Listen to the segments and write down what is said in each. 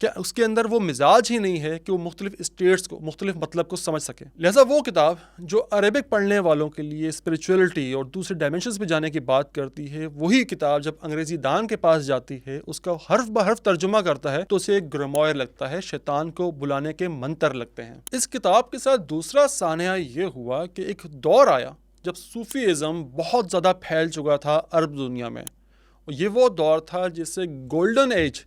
کہ اس کے اندر وہ مزاج ہی نہیں ہے کہ وہ مختلف اسٹیٹس کو، مختلف مطلب کو سمجھ سکے. لہٰذا وہ کتاب جو عربک پڑھنے والوں کے لیے اسپریچولیٹی اور دوسرے ڈائمینشنز پہ جانے کی بات کرتی ہے، وہی کتاب جب انگریزی دان کے پاس جاتی ہے، اس کا حرف بہ حرف ترجمہ کرتا ہے تو اسے ایک گراموئر لگتا ہے، شیطان کو بلانے کے منتر لگتے ہیں. اس کتاب کے ساتھ دوسرا سانحہ یہ ہوا کہ ایک دور آیا جب صوفیزم بہت زیادہ پھیل چکا تھا عرب دنیا میں. یہ وہ دور تھا جسے golden age,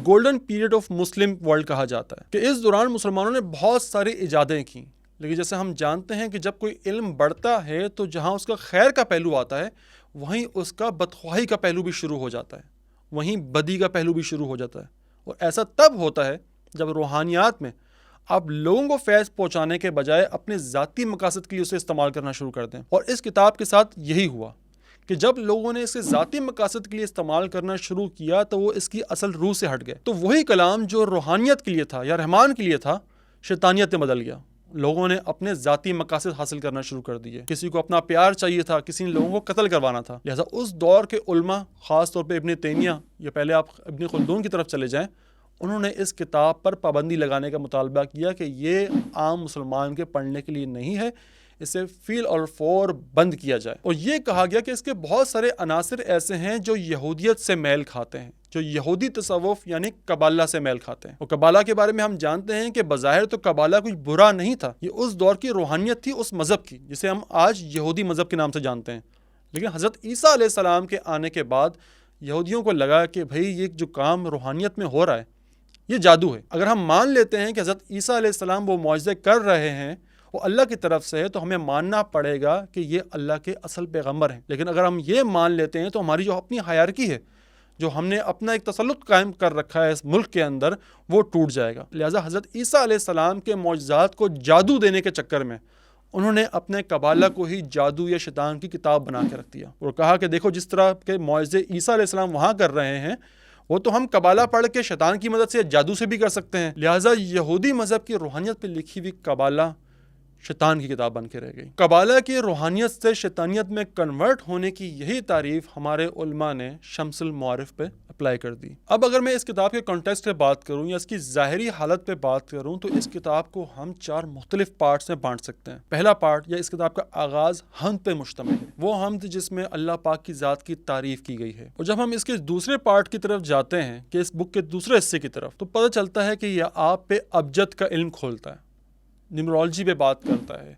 golden period of Muslim world کہا جاتا ہے، کہ اس دوران مسلمانوں نے بہت ساری ایجادیں کی. لیکن جیسے ہم جانتے ہیں کہ جب کوئی علم بڑھتا ہے تو جہاں اس کا خیر کا پہلو آتا ہے، وہیں اس کا بدخواہی کا پہلو بھی شروع ہو جاتا ہے، وہیں بدی کا پہلو بھی شروع ہو جاتا ہے. اور ایسا تب ہوتا ہے جب روحانیات میں آپ لوگوں کو فیض پہنچانے کے بجائے اپنے ذاتی مقاصد کے لیے اسے استعمال کرنا شروع کر دیں. اور اس کتاب کے ساتھ یہی ہوا کہ جب لوگوں نے اسے ذاتی مقاصد کے لیے استعمال کرنا شروع کیا تو وہ اس کی اصل روح سے ہٹ گئے. تو وہی کلام جو روحانیت کے لیے تھا یا رحمان کے لیے تھا، شیطانیت میں بدل گیا. لوگوں نے اپنے ذاتی مقاصد حاصل کرنا شروع کر دیے. کسی کو اپنا پیار چاہیے تھا، کسی نے لوگوں کو قتل کروانا تھا. لہٰذا اس دور کے علماء، خاص طور پہ ابن تیمیہ، یا پہلے آپ ابن خلدون کی طرف چلے جائیں، انہوں نے اس کتاب پر پابندی لگانے کا مطالبہ کیا کہ یہ عام مسلمان کے پڑھنے کے لیے نہیں ہے، اسے فیل اور فور بند کیا جائے. اور یہ کہا گیا کہ اس کے بہت سارے عناصر ایسے ہیں جو یہودیت سے میل کھاتے ہیں، جو یہودی تصوف یعنی قبالہ سے میل کھاتے ہیں. اور قبالہ کے بارے میں ہم جانتے ہیں کہ بظاہر تو قبالہ کچھ برا نہیں تھا، یہ اس دور کی روحانیت تھی، اس مذہب کی جسے ہم آج یہودی مذہب کے نام سے جانتے ہیں. لیکن حضرت عیسیٰ علیہ السلام کے آنے کے بعد یہودیوں کو لگا کہ بھئی یہ جو کام روحانیت میں ہو رہا ہے یہ جادو ہے. اگر ہم مان لیتے ہیں کہ حضرت عیسیٰ علیہ السلام وہ معجزے کر رہے ہیں، وہ اللہ کی طرف سے ہے، تو ہمیں ماننا پڑے گا کہ یہ اللہ کے اصل پیغمبر ہیں. لیکن اگر ہم یہ مان لیتے ہیں تو ہماری جو اپنی ہائرارکی ہے، جو ہم نے اپنا ایک تسلط قائم کر رکھا ہے اس ملک کے اندر، وہ ٹوٹ جائے گا. لہٰذا حضرت عیسیٰ علیہ السلام کے معجزات کو جادو دینے کے چکر میں انہوں نے اپنے قبالہ کو ہی جادو یا شیطان کی کتاب بنا کے رکھ دیا اور کہا کہ دیکھو جس طرح کے معجزے عیسیٰ علیہ السلام وہاں کر رہے ہیں، وہ تو ہم قبالہ پڑھ کے شیطان کی مدد سے، جادو سے بھی کر سکتے ہیں. لہٰذا یہودی مذہب کی روحانیت پہ لکھی ہوئی قبالہ شیطان کی کتاب بن کے رہ گئی. قبالہ کی روحانیت سے شیطانیت میں کنورٹ ہونے کی یہی تعریف ہمارے علماء نے شمس المعارف پہ اپلائی کر دی. اب اگر میں اس کتاب کے کانٹیکسٹ پہ بات کروں یا اس کی ظاہری حالت پہ بات کروں تو اس کتاب کو ہم 4 مختلف پارٹس میں بانٹ سکتے ہیں. پہلا پارٹ یا اس کتاب کا آغاز حمد پہ مشتمل ہے، وہ حمد جس میں اللہ پاک کی ذات کی تعریف کی گئی ہے. اور جب ہم اس کے دوسرے پارٹ کی طرف جاتے ہیں کہ اس بک کے دوسرے حصے کی طرف، تو پتہ چلتا ہے کہ یہ آپ پہ ابجد کا علم کھولتا ہے، نیمرولوجی پہ بات کرتا ہے،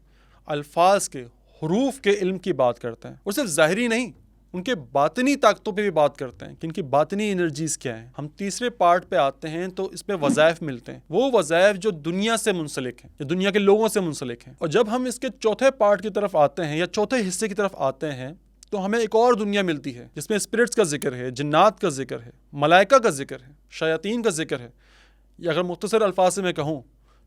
الفاظ کے، حروف کے علم کی بات کرتا ہے. اور صرف ظاہری نہیں، ان کے باطنی طاقتوں پہ بھی بات کرتے ہیں کہ ان کی باطنی انرجیز کیا ہیں. ہم تیسرے پارٹ پہ آتے ہیں تو اس پہ وظائف ملتے ہیں، وہ وظائف جو دنیا سے منسلک ہیں یا دنیا کے لوگوں سے منسلک ہیں. اور جب ہم اس کے چوتھے پارٹ کی طرف آتے ہیں یا چوتھے حصے کی طرف آتے ہیں تو ہمیں ایک اور دنیا ملتی ہے جس میں اسپرٹس کا ذکر ہے، جنات کا ذکر ہے، ملائکہ کا ذکر ہے، شیاطین کا ذکر ہے، یا اگر مختصر الفاظ سے میں کہوں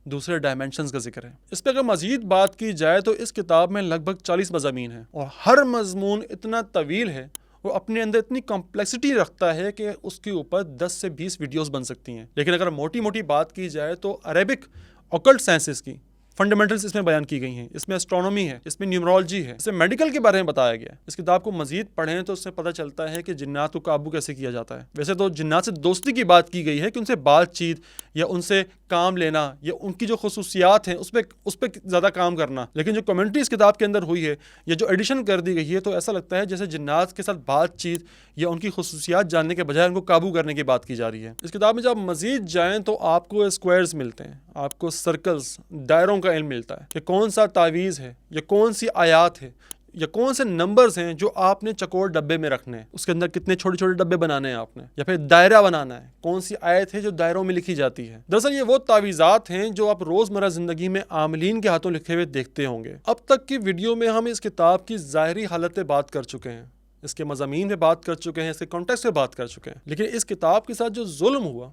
دوسرے ڈائمینشنز کا ذکر ہے. اس پہ اگر مزید بات کی جائے تو اس کتاب میں لگ بھگ 40 مضامین ہیں اور ہر مضمون اتنا طویل ہے، وہ اپنے اندر اتنی کمپلیکسٹی رکھتا ہے کہ اس کے اوپر 10 سے 20 ویڈیوز بن سکتی ہیں. لیکن اگر موٹی موٹی بات کی جائے تو عربک اوکلٹ سائنسز کی فنڈامنٹلز اس میں بیان کی گئی ہیں، اس میں اسٹرونومی ہے، اس میں نیومرولوجی ہے، اس میں میڈیکل کے بارے میں بتایا گیا ہے. اس کتاب کو مزید پڑھیں تو اس سے پتہ چلتا ہے کہ جنات کو قابو کیسے کیا جاتا ہے. ویسے تو جنات سے دوستی کی بات کی گئی ہے کہ ان سے بات چیت یا ان سے کام لینا یا ان کی جو خصوصیات ہیں اس پہ زیادہ کام کرنا، لیکن جو کمنٹری اس کتاب کے اندر ہوئی ہے یا جو ایڈیشن کر دی گئی ہے تو ایسا لگتا ہے جیسے جنات کے ساتھ بات چیت یا ان کی خصوصیات جاننے کے بجائے ان کو قابو کرنے کی بات کی جا رہی ہے. اس کتاب میں جب مزید جائیں تو آپ کو اسکوائرز ملتے ہیں، آپ کو سرکلز، دائروں کا علم ملتا ہے کہ کون سا تعویذ ہے یا کون سی آیات ہے یا کون سے نمبرز ہیں جو آپ نے چکور ڈبے میں رکھنے ہیں، اس کے اندر کتنے چھوٹے چھوٹے ڈبے بنانے ہیں آپ نے، یا پھر دائرہ بنانا ہے، کون سی آیت ہے جو دائروں میں لکھی جاتی ہے. دراصل یہ وہ تعویذات ہیں جو آپ روزمرہ زندگی میں عاملین کے ہاتھوں لکھے ہوئے دیکھتے ہوں گے. اب تک کی ویڈیو میں ہم اس کتاب کی ظاہری حالت پہ بات کر چکے ہیں، اس کے مضامین پہ بات کر چکے ہیں، اس کے کانٹیکسٹ پہ بات کر چکے ہیں. لیکن اس کتاب کے ساتھ جو ظلم ہوا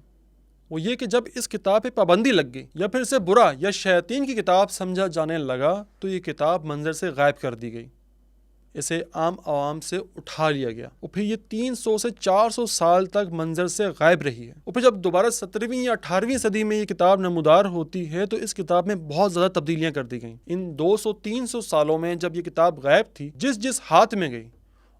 وہ یہ کہ جب اس کتاب پہ پابندی لگ گئی یا پھر اسے برا یا شیاطین کی کتاب سمجھا جانے لگا تو یہ کتاب منظر سے غائب کر دی گئی، اسے عام عوام سے اٹھا لیا گیا اور پھر یہ 300 سے 400 سال تک منظر سے غائب رہی ہے. اور پھر جب دوبارہ 17ویں یا 18ویں صدی میں یہ کتاب نمودار ہوتی ہے تو اس کتاب میں بہت زیادہ تبدیلیاں کر دی گئیں. ان 200-300 سالوں میں جب یہ کتاب غائب تھی، جس ہاتھ میں گئی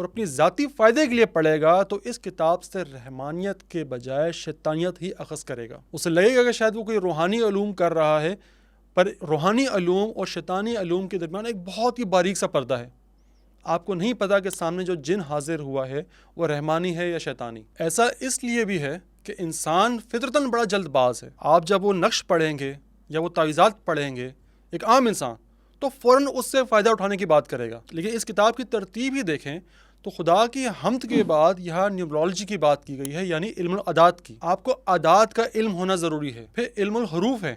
اور اپنی ذاتی فائدے کے لیے پڑھے گا تو اس کتاب سے رحمانیت کے بجائے شیطانیت ہی اخذ کرے گا. اسے لگے گا کہ شاید وہ کوئی روحانی علوم کر رہا ہے، پر روحانی علوم اور شیطانی علوم کے درمیان ایک بہت ہی باریک سا پردہ ہے. آپ کو نہیں پتا کہ سامنے جو جن حاضر ہوا ہے وہ رحمانی ہے یا شیطانی. ایسا اس لیے بھی ہے کہ انسان فطرتاً بڑا جلد باز ہے. آپ جب وہ نقش پڑھیں گے یا وہ تعویذات پڑھیں گے، ایک عام انسان تو فوراً اس سے فائدہ اٹھانے کی بات کرے گا. لیکن اس کتاب کی ترتیب ہی دیکھیں تو خدا کی حمد کے بعد یہاں نیورولوجی کی بات کی گئی ہے، یعنی علم العداد کی. آپ کو اعداد کا علم ہونا ضروری ہے. پھر علم الحروف ہے،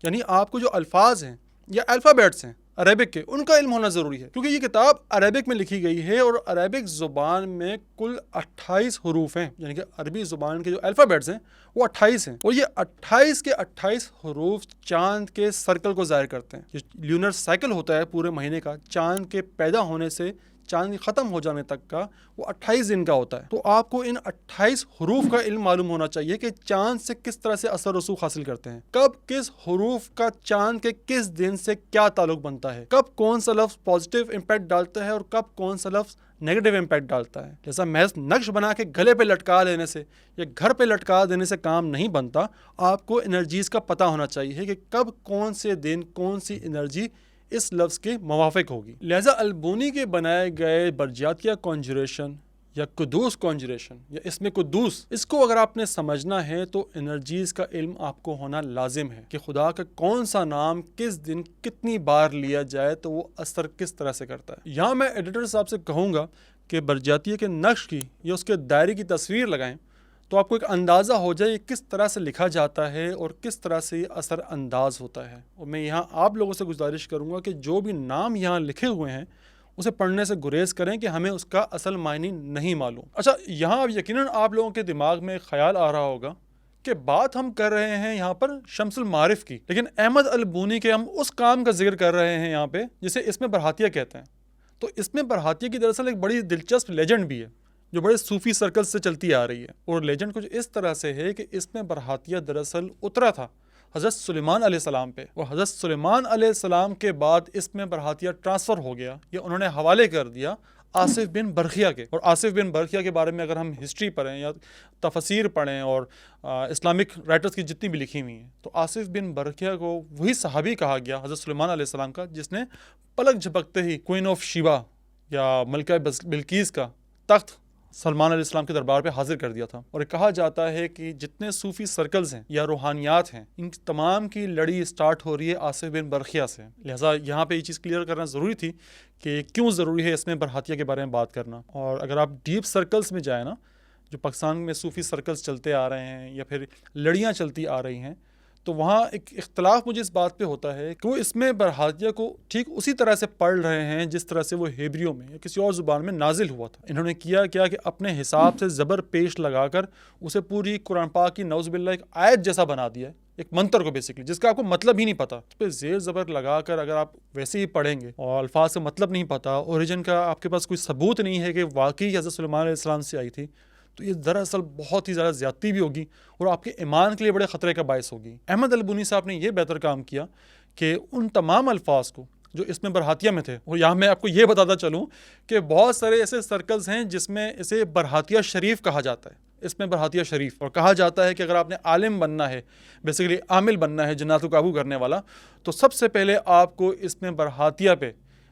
یعنی آپ کو جو الفاظ ہیں یا الفابیٹس ہیں عربک کے، ان کا علم ہونا ضروری ہے، کیونکہ یہ کتاب عربک میں لکھی گئی ہے اور عربک زبان میں کل 28 حروف ہیں. یعنی کہ عربی زبان کے جو الفابیٹس ہیں وہ 28 ہیں، اور یہ 28 کے 28 حروف چاند کے سرکل کو ظاہر کرتے ہیں. یہ لیونر سائیکل ہوتا ہے پورے مہینے کا، چاند کے پیدا ہونے سے چاند کے ختم ہو جانے تک کا، وہ 28 دن کا ہوتا ہے. تو آپ کو ان 28 حروف کا علم معلوم ہونا چاہیے کہ چاند سے کس طرح سے اثر رسوخ حاصل کرتے ہیں، کب کس حروف کا چاند کے کس دن سے کیا تعلق بنتا ہے، کب کون سا لفظ پازیٹیو امپیکٹ ڈالتا ہے اور کب کون سا لفظ نیگیٹو امپیکٹ ڈالتا ہے. جیسا محض نقش بنا کے گلے پہ لٹکا دینے سے یا گھر پہ لٹکا دینے سے کام نہیں بنتا. آپ کو انرجیز کا پتہ ہونا چاہیے کہ کب کون سے دن کون سی انرجی اس لفظ کے موافق ہوگی. لہذا البونی کے بنائے گئے برجاتیہ کانجوریشن یا قدوس کانجوریشن یا اسم قدوس، اس کو اگر آپ نے سمجھنا ہے تو انرجیز کا علم آپ کو ہونا لازم ہے کہ خدا کا کون سا نام کس دن کتنی بار لیا جائے تو وہ اثر کس طرح سے کرتا ہے. یہاں میں ایڈیٹر صاحب سے کہوں گا کہ برجاتیہ کے نقش کی یا اس کے دائرے کی تصویر لگائیں تو آپ کو ایک اندازہ ہو جائے کس طرح سے لکھا جاتا ہے اور کس طرح سے یہ اثر انداز ہوتا ہے. اور میں یہاں آپ لوگوں سے گزارش کروں گا کہ جو بھی نام یہاں لکھے ہوئے ہیں اسے پڑھنے سے گریز کریں کہ ہمیں اس کا اصل معنی نہیں معلوم. اچھا، یہاں اب یقیناً آپ لوگوں کے دماغ میں خیال آ رہا ہوگا کہ بات ہم کر رہے ہیں یہاں پر شمس المعارف کی، لیکن احمد البونی کے ہم اس کام کا ذکر کر رہے ہیں یہاں پہ جسے اسم برہاتیہ کہتے ہیں. تو اسم برہاتیہ کی دراصل ایک بڑی دلچسپ لیجنڈ بھی ہے جو بڑے صوفی سرکل سے چلتی آ رہی ہے، اور لیجنڈ کچھ اس طرح سے ہے کہ اسم برہاتیہ دراصل اترا تھا حضرت سلیمان علیہ السلام پہ، اور حضرت سلیمان علیہ السلام کے بعد اسم برہاتیہ ٹرانسفر ہو گیا یا انہوں نے حوالے کر دیا آصف بن برخیہ کے. اور آصف بن برخیہ کے بارے میں اگر ہم ہسٹری پڑھیں یا تفسیر پڑھیں اور اسلامک رائٹرز کی جتنی بھی لکھی ہوئی ہیں تو آصف بن برخیہ کو وہی صحابی کہا گیا حضرت سلیمان علیہ السلام کا جس نے پلک جھپکتے ہی کوئن آف شیبا یا ملکہ بلقیس کا تخت سلمان علیہ السلام کے دربار پہ حاضر کر دیا تھا. اور کہا جاتا ہے کہ جتنے صوفی سرکلز ہیں یا روحانیات ہیں ان تمام کی لڑی سٹارٹ ہو رہی ہے آصف بن برخیہ سے. لہٰذا یہاں پہ یہ چیز کلیئر کرنا ضروری تھی کہ کیوں ضروری ہے اس میں برہاتیہ کے بارے میں بات کرنا. اور اگر آپ ڈیپ سرکلز میں جائیں نا، جو پاکستان میں صوفی سرکلز چلتے آ رہے ہیں یا پھر لڑیاں چلتی آ رہی ہیں، تو وہاں ایک اختلاف مجھے اس بات پہ ہوتا ہے کہ وہ اس میں برہاتیہ کو ٹھیک اسی طرح سے پڑھ رہے ہیں جس طرح سے وہ ہیبریو میں یا کسی اور زبان میں نازل ہوا تھا. انہوں نے کیا کہ اپنے حساب سے زبر پیش لگا کر اسے پوری قرآن پاک کی نعوذ باللہ ایک آیت جیسا بنا دیا ہے، ایک منتر کو بیسکلی، جس کا آپ کو مطلب ہی نہیں پتا. اس پہ زیر زبر لگا کر اگر آپ ویسے ہی پڑھیں گے اور الفاظ کا مطلب نہیں پتا، اوریجن کا آپ کے پاس کوئی ثبوت نہیں ہے کہ واقعی حضرت سلیمان علیہ السلام سے آئی تھی، تو یہ دراصل بہت ہی زیادہ زیادتی بھی ہوگی اور آپ کے ایمان کے لیے بڑے خطرے کا باعث ہوگی. احمد البونی صاحب نے یہ بہتر کام کیا کہ ان تمام الفاظ کو جو اس میں برہاتیہ میں تھے، اور یہاں میں آپ کو یہ بتاتا چلوں کہ بہت سارے ایسے سرکلز ہیں جس میں اسے برہاتیہ شریف کہا جاتا ہے، اس میں برہاتیہ شریف. اور کہا جاتا ہے کہ اگر آپ نے عالم بننا ہے، بیسیکلی عامل بننا ہے، جنات کو قابو کرنے والا، تو سب سے پہلے آپ کو اس میں برہاتیہ پہ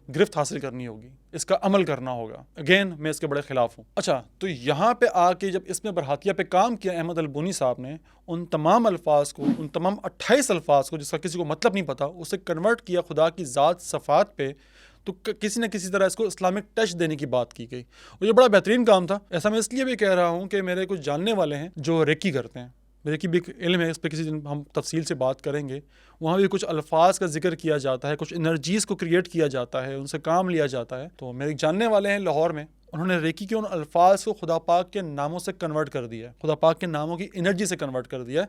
گرفت حاصل کرنی ہوگی، اس کا عمل کرنا ہوگا. اگین میں اس کے بڑے خلاف ہوں. اچھا، تو یہاں پہ آ کے جب اس میں برہاتیہ پہ کام کیا احمد البونی صاحب نے، ان تمام الفاظ کو، ان تمام 28 الفاظ کو جس کا کسی کو مطلب نہیں پتا، اسے کنورٹ کیا خدا کی ذات صفات پہ، تو کسی نہ کسی طرح اس کو اسلامک ٹچ دینے کی بات کی گئی. اور یہ بڑا بہترین کام تھا. ایسا میں اس لیے بھی کہہ رہا ہوں کہ میرے کچھ جاننے والے ہیں جو ریکی کرتے ہیں، ریکی بھی علم ہے، اس پہ کسی دن ہم تفصیل سے بات کریں گے. وہاں بھی کچھ الفاظ کا ذکر کیا جاتا ہے، کچھ انرجیز کو کریٹ کیا جاتا ہے، ان سے کام لیا جاتا ہے. تو میرے جاننے والے ہیں لاہور میں، انہوں نے ریکی کے ان الفاظ کو خدا پاک کے ناموں سے کنورٹ کر دیا ہے، خدا پاک کے ناموں کی انرجی سے کنورٹ کر دیا ہے.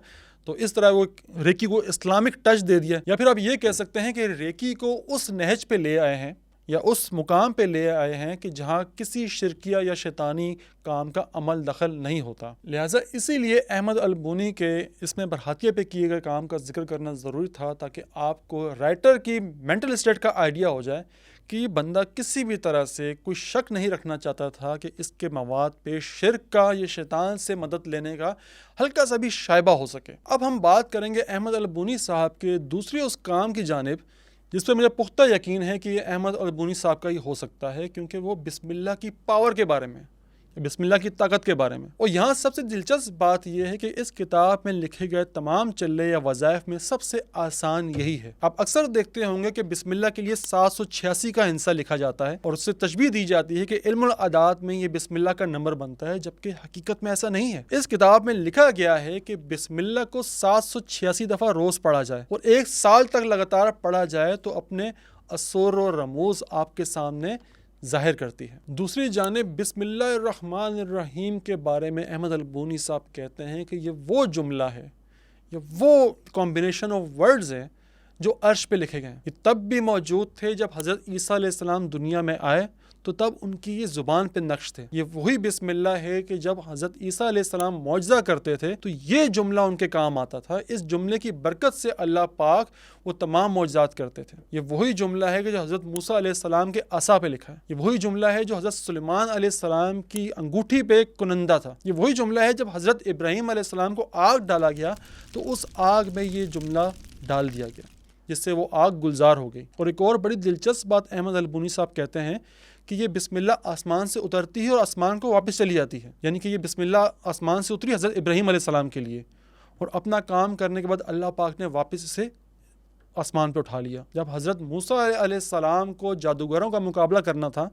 تو اس طرح وہ ریکی کو اسلامک ٹچ دے دیا. یا پھر آپ یہ کہہ سکتے ہیں کہ ریکی کو اس نہج پہ لے آئے ہیں یا اس مقام پہ لے آئے ہیں کہ جہاں کسی شرکیہ یا شیطانی کام کا عمل دخل نہیں ہوتا. لہٰذا اسی لیے احمد البونی کے اس میں برہاتیہ پہ کیے گئے کام کا ذکر کرنا ضروری تھا، تاکہ آپ کو رائٹر کی مینٹل اسٹیٹ کا آئیڈیا ہو جائے کہ یہ بندہ کسی بھی طرح سے کوئی شک نہیں رکھنا چاہتا تھا کہ اس کے مواد پہ شرک کا یا شیطان سے مدد لینے کا ہلکا سا بھی شائبہ ہو سکے۔ اب ہم بات کریں گے احمد البونی صاحب کے دوسرے اس کام کی جانب جس پہ مجھے پختہ یقین ہے کہ یہ احمد البونی صاحب کا ہی ہو سکتا ہے، کیونکہ وہ بسم اللہ کی پاور کے بارے میں، بسم اللہ کی طاقت کے بارے میں۔ اور یہاں سب سے دلچسپ بات یہ ہے کہ اس کتاب میں لکھے گئے تمام چلے یا وظائف میں سب سے آسان یہی ہے۔ آپ اکثر دیکھتے ہوں گے کہ بسم اللہ کے لیے 786 کا ہندسہ لکھا جاتا ہے اور اس سے تشبیہ دی جاتی ہے کہ علم العداد میں یہ بسم اللہ کا نمبر بنتا ہے، جبکہ حقیقت میں ایسا نہیں ہے۔ اس کتاب میں لکھا گیا ہے کہ بسم اللہ کو 786 دفعہ روز پڑھا جائے اور 1 سال تک لگاتار پڑھا جائے تو اپنے اسور و رموز آپ کے سامنے ظاہر کرتی ہے۔ دوسری جانب بسم اللہ الرحمن الرحیم کے بارے میں احمد البونی صاحب کہتے ہیں کہ یہ وہ جملہ ہے، یہ وہ کمبینیشن آف ورڈز ہیں جو عرش پہ لکھے گئے ہیں۔ یہ تب بھی موجود تھے جب حضرت عیسیٰ علیہ السلام دنیا میں آئے تو تب ان کی یہ زبان پہ نقش تھے۔ یہ وہی بسم اللہ ہے کہ جب حضرت عیسیٰ علیہ السلام معجزہ کرتے تھے تو یہ جملہ ان کے کام آتا تھا۔ اس جملے کی برکت سے اللہ پاک وہ تمام معجزات کرتے تھے۔ یہ وہی جملہ ہے کہ جو حضرت موسیٰ علیہ السلام کے عصا پہ لکھا ہے۔ یہ وہی جملہ ہے جو حضرت سلیمان علیہ السلام کی انگوٹھی پہ کنندہ تھا۔ یہ وہی جملہ ہے جب حضرت ابراہیم علیہ السلام کو آگ ڈالا گیا تو اس آگ میں یہ جملہ ڈال دیا گیا جس سے وہ آگ گلزار ہو گئی۔ اور ایک اور بڑی دلچسپ بات احمد البونی صاحب کہتے ہیں کہ یہ بسم اللہ آسمان سے اترتی ہے اور آسمان کو واپس چلی جاتی ہے، یعنی کہ یہ بسم اللہ آسمان سے اتری حضرت ابراہیم علیہ السلام کے لیے اور اپنا کام کرنے کے بعد اللہ پاک نے واپس اسے آسمان پہ اٹھا لیا۔ جب حضرت موسیٰ علیہ السلام کو جادوگروں کا مقابلہ کرنا تھا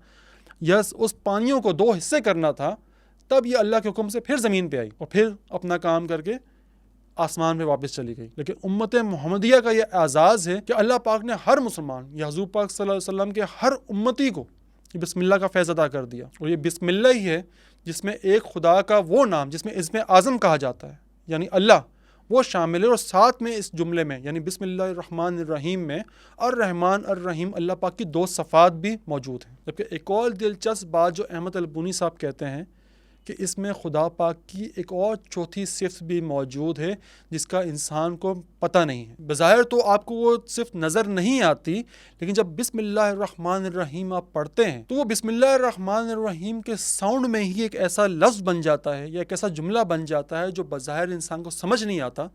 یا اس پانیوں کو 2 حصے کرنا تھا تب یہ اللہ کے حکم سے پھر زمین پہ آئی اور پھر اپنا کام کر کے آسمان پہ واپس چلی گئی۔ لیکن امت محمدیہ کا یہ اعزاز ہے کہ اللہ پاک نے ہر مسلمان یا حضور پاک صلی اللہ علیہ وسلم کے ہر امتی کو یہ بسم اللہ کا فیض عطا کر دیا، اور یہ بسم اللہ ہی ہے جس میں ایک خدا کا وہ نام جس میں اسم اعظم کہا جاتا ہے یعنی اللہ وہ شامل ہے، اور ساتھ میں اس جملے میں یعنی بسم اللہ الرحمن الرحیم میں الرحمن الرحیم اللہ پاک کی 2 صفات بھی موجود ہیں۔ جبکہ ایک اور دلچسپ بات جو احمد البونی صاحب کہتے ہیں کہ اس میں خدا پاک کی ایک اور چوتھی صفت بھی موجود ہے جس کا انسان کو پتہ نہیں ہے۔ بظاہر تو آپ کو وہ صفت نظر نہیں آتی، لیکن جب بسم اللہ الرحمن الرحیم آپ پڑھتے ہیں تو وہ بسم اللہ الرحمن الرحیم کے ساؤنڈ میں ہی ایک ایسا لفظ بن جاتا ہے یا ایک ایسا جملہ بن جاتا ہے جو بظاہر انسان کو سمجھ نہیں آتا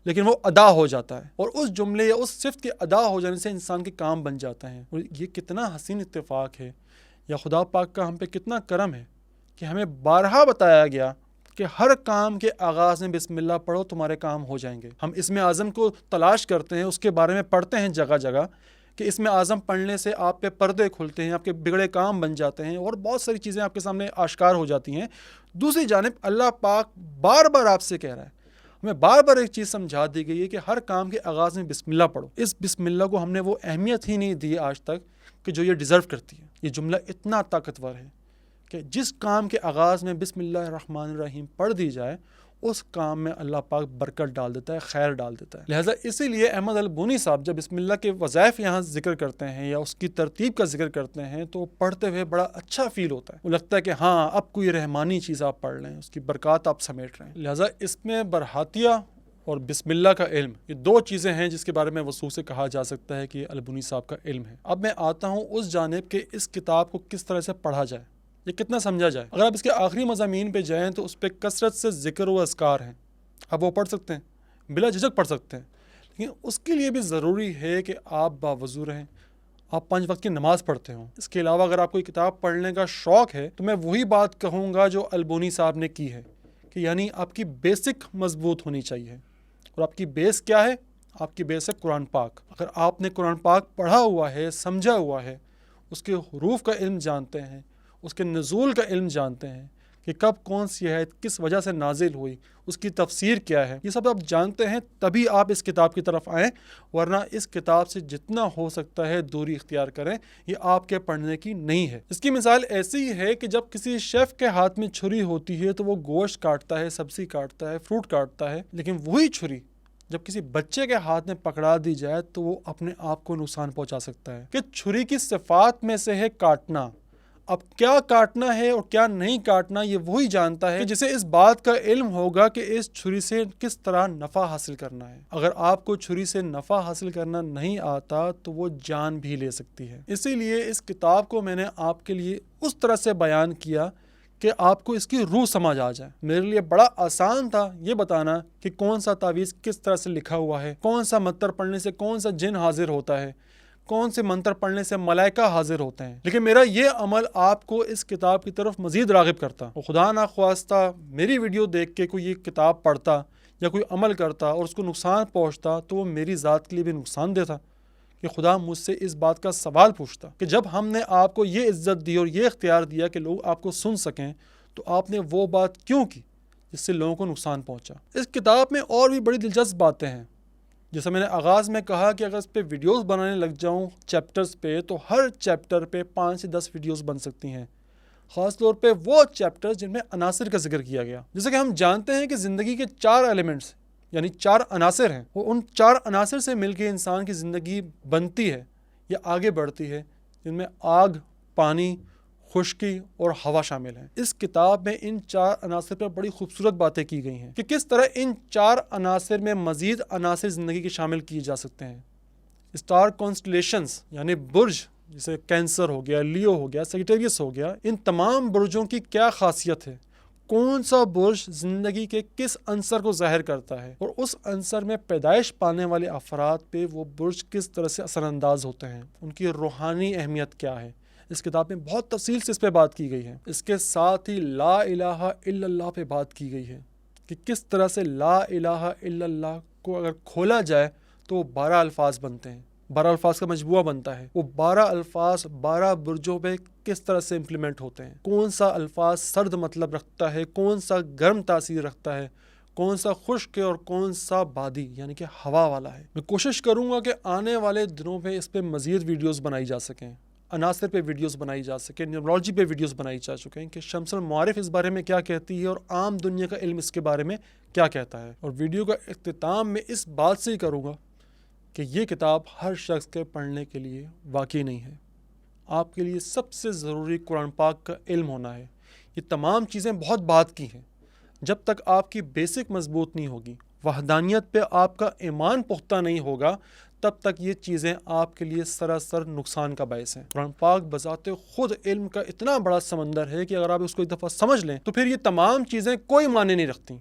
لیکن وہ ادا ہو جاتا ہے، اور اس جملے یا اس صفت کے ادا ہو جانے سے انسان کے کام بن جاتے ہیں۔ اور یہ کتنا حسین اتفاق ہے یا خدا پاک کا ہم پہ کتنا کرم ہے کہ ہمیں بارہا بتایا گیا کہ ہر کام کے آغاز میں بسم اللہ پڑھو تمہارے کام ہو جائیں گے۔ ہم اسم اعظم کو تلاش کرتے ہیں، اس کے بارے میں پڑھتے ہیں جگہ جگہ کہ اسم اعظم پڑھنے سے آپ پہ پردے کھلتے ہیں، آپ کے بگڑے کام بن جاتے ہیں اور بہت ساری چیزیں آپ کے سامنے آشکار ہو جاتی ہیں۔ دوسری جانب اللہ پاک بار بار آپ سے کہہ رہا ہے، ہمیں بار بار ایک چیز سمجھا دی گئی ہے کہ ہر کام کے آغاز میں بسم اللہ پڑھو۔ اس بسم اللہ کو ہم نے وہ اہمیت ہی نہیں دی آج تک کہ جو یہ ڈیزرو کرتی ہے۔ یہ جملہ اتنا طاقتور ہے کہ جس کام کے آغاز میں بسم اللہ الرحمن الرحیم پڑھ دی جائے اس کام میں اللہ پاک برکت ڈال دیتا ہے، خیر ڈال دیتا ہے۔ لہٰذا اسی لیے احمد البونی صاحب جب بسم اللہ کے وظائف یہاں ذکر کرتے ہیں یا اس کی ترتیب کا ذکر کرتے ہیں تو پڑھتے ہوئے بڑا اچھا فیل ہوتا ہے، وہ لگتا ہے کہ ہاں اب کوئی رحمانی چیز آپ پڑھ لیں، اس کی برکات آپ سمیٹ رہے ہیں۔ لہٰذا اس میں برحاتیہ اور بسم اللہ کا علم یہ 2 چیزیں ہیں جس کے بارے میں وثوق سے کہا جا سکتا ہے کہ البونی صاحب کا علم ہے۔ اب میں آتا ہوں اس جانب کہ اس کتاب کو کس طرح سے پڑھا جائے، یہ کتنا سمجھا جائے۔ اگر آپ اس کے آخری مضامین پہ جائیں تو اس پہ کثرت سے ذکر و اذکار ہیں، آپ وہ پڑھ سکتے ہیں، بلا جھجک پڑھ سکتے ہیں، لیکن اس کے لیے بھی ضروری ہے کہ آپ باوضو رہیں، آپ 5 وقت کی نماز پڑھتے ہوں۔ اس کے علاوہ اگر آپ کو کتاب پڑھنے کا شوق ہے تو میں وہی بات کہوں گا جو البونی صاحب نے کی ہے کہ یعنی آپ کی بیسک مضبوط ہونی چاہیے، اور آپ کی بیس کیا ہے؟ آپ کی بیس ہے قرآن پاک۔ اگر آپ نے قرآن پاک پڑھا ہوا ہے، سمجھا ہوا ہے، اس کے حروف کا علم جانتے ہیں، اس کے نزول کا علم جانتے ہیں کہ کب کون سی آیت کس وجہ سے نازل ہوئی، اس کی تفسیر کیا ہے، یہ سب آپ جانتے ہیں تبھی آپ اس کتاب کی طرف آئیں، ورنہ اس کتاب سے جتنا ہو سکتا ہے دوری اختیار کریں، یہ آپ کے پڑھنے کی نہیں ہے۔ اس کی مثال ایسی ہی ہے کہ جب کسی شیف کے ہاتھ میں چھری ہوتی ہے تو وہ گوشت کاٹتا ہے، سبزی کاٹتا ہے، فروٹ کاٹتا ہے، لیکن وہی چھری جب کسی بچے کے ہاتھ میں پکڑا دی جائے تو وہ اپنے آپ کو نقصان پہنچا سکتا ہے۔ کہ چھری کی صفات میں سے ہے کاٹنا، اب کیا کاٹنا ہے اور کیا نہیں کاٹنا یہ وہی جانتا ہے کہ جسے اس بات کا علم ہوگا کہ اس چھری سے کس طرح نفع حاصل کرنا ہے۔ اگر آپ کو چھری سے نفع حاصل کرنا نہیں آتا تو وہ جان بھی لے سکتی ہے۔ اسی لیے اس کتاب کو میں نے آپ کے لیے اس طرح سے بیان کیا کہ آپ کو اس کی روح سمجھ آ جائے۔ میرے لیے بڑا آسان تھا یہ بتانا کہ کون سا تعویذ کس طرح سے لکھا ہوا ہے، کون سا منتر پڑھنے سے کون سا جن حاضر ہوتا ہے، کون سے منتر پڑھنے سے ملائکہ حاضر ہوتے ہیں۔ لیکن میرا یہ عمل آپ کو اس کتاب کی طرف مزید راغب کرتا، اور خدا نخواستہ میری ویڈیو دیکھ کے کوئی یہ کتاب پڑھتا یا کوئی عمل کرتا اور اس کو نقصان پہنچتا تو وہ میری ذات کے لیے بھی نقصان دہ تھا، کہ خدا مجھ سے اس بات کا سوال پوچھتا کہ جب ہم نے آپ کو یہ عزت دی اور یہ اختیار دیا کہ لوگ آپ کو سن سکیں تو آپ نے وہ بات کیوں کی جس سے لوگوں کو نقصان پہنچا۔ اس کتاب میں اور بھی بڑی دلچسپ باتیں ہیں، جیسے میں نے آغاز میں کہا کہ اگر اس پہ ویڈیوز بنانے لگ جاؤں چیپٹرز پہ تو ہر چیپٹر پہ 5 سے 10 ویڈیوز بن سکتی ہیں، خاص طور پہ وہ چیپٹر جن میں عناصر کا ذکر کیا گیا۔ جیسے کہ ہم جانتے ہیں کہ زندگی کے 4 ایلیمنٹس یعنی 4 عناصر ہیں، وہ ان 4 عناصر سے مل کے انسان کی زندگی بنتی ہے یا آگے بڑھتی ہے، جن میں آگ، پانی، خشکی اور ہوا شامل ہیں۔ اس کتاب میں ان 4 عناصر پر بڑی خوبصورت باتیں کی گئی ہیں کہ کس طرح ان 4 عناصر میں مزید عناصر زندگی کے شامل کیے جا سکتے ہیں۔ اسٹار کانسٹلیشنز یعنی برج، جیسے کینسر ہو گیا، لیو ہو گیا، سیجیٹیریس ہو گیا، ان تمام برجوں کی کیا خاصیت ہے، کون سا برج زندگی کے کس عنصر کو ظاہر کرتا ہے، اور اس عنصر میں پیدائش پانے والے افراد پہ وہ برج کس طرح سے اثر انداز ہوتے ہیں، ان کی روحانی اہمیت کیا ہے۔ اس کتاب میں بہت تفصیل سے اس پہ بات کی گئی ہے۔ اس کے ساتھ ہی لا الہ الا اللہ پہ بات کی گئی ہے کہ کس طرح سے لا الہ الا اللہ کو اگر کھولا جائے تو وہ 12 الفاظ بنتے ہیں، 12 الفاظ کا مجموعہ بنتا ہے۔ وہ 12 الفاظ 12 برجوں پہ کس طرح سے امپلیمنٹ ہوتے ہیں، کون سا الفاظ سرد مطلب رکھتا ہے، کون سا گرم تاثیر رکھتا ہے، کون سا خشک ہے اور کون سا بادی یعنی کہ ہوا والا ہے۔ میں کوشش کروں گا کہ آنے والے دنوں میں اس پہ مزید ویڈیوز بنائی جا سکیں، عناصر پہ ویڈیوز بنائی جا سکیں، نیورولوجی پہ ویڈیوز بنائی جا چکے ہیں کہ شمس المعارف اس بارے میں کیا کہتی ہے اور عام دنیا کا علم اس کے بارے میں کیا کہتا ہے۔ اور ویڈیو کا اختتام میں اس بات سے ہی کروں گا کہ یہ کتاب ہر شخص کے پڑھنے کے لیے واقعی نہیں ہے۔ آپ کے لیے سب سے ضروری قرآن پاک کا علم ہونا ہے۔ یہ تمام چیزیں بہت بات کی ہیں، جب تک آپ کی بیسک مضبوط نہیں ہوگی، وحدانیت پہ آپ کا ایمان پختہ نہیں ہوگا، تب تک یہ چیزیں آپ کے لیے سراسر نقصان کا باعث ہیں۔ قرآن پاک بذات خود علم کا اتنا بڑا سمندر ہے کہ اگر آپ اس کو ایک دفعہ سمجھ لیں تو پھر یہ تمام چیزیں کوئی معنی نہیں رکھتی،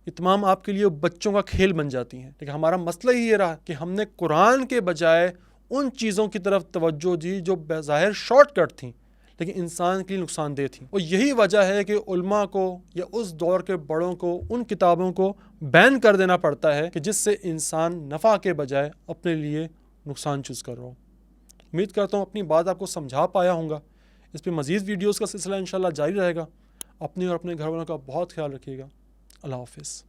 یہ تمام آپ کے لیے بچوں کا کھیل بن جاتی ہیں۔ لیکن ہمارا مسئلہ ہی یہ رہا کہ ہم نے قرآن کے بجائے ان چیزوں کی طرف توجہ دی جو بظاہر شارٹ کٹ تھیں لیکن انسان کے لیے نقصان دہ تھیں، اور یہی وجہ ہے کہ علماء کو یا اس دور کے بڑوں کو ان کتابوں کو بین کر دینا پڑتا ہے کہ جس سے انسان نفع کے بجائے اپنے لیے نقصان چوز کر رہا ہو۔ امید کرتا ہوں اپنی بات آپ کو سمجھا پایا ہوں گا۔ اس پہ مزید ویڈیوز کا سلسلہ انشاءاللہ جاری رہے گا۔ اپنے اور اپنے گھر والوں کا بہت خیال رکھیے گا۔ اللہ حافظ۔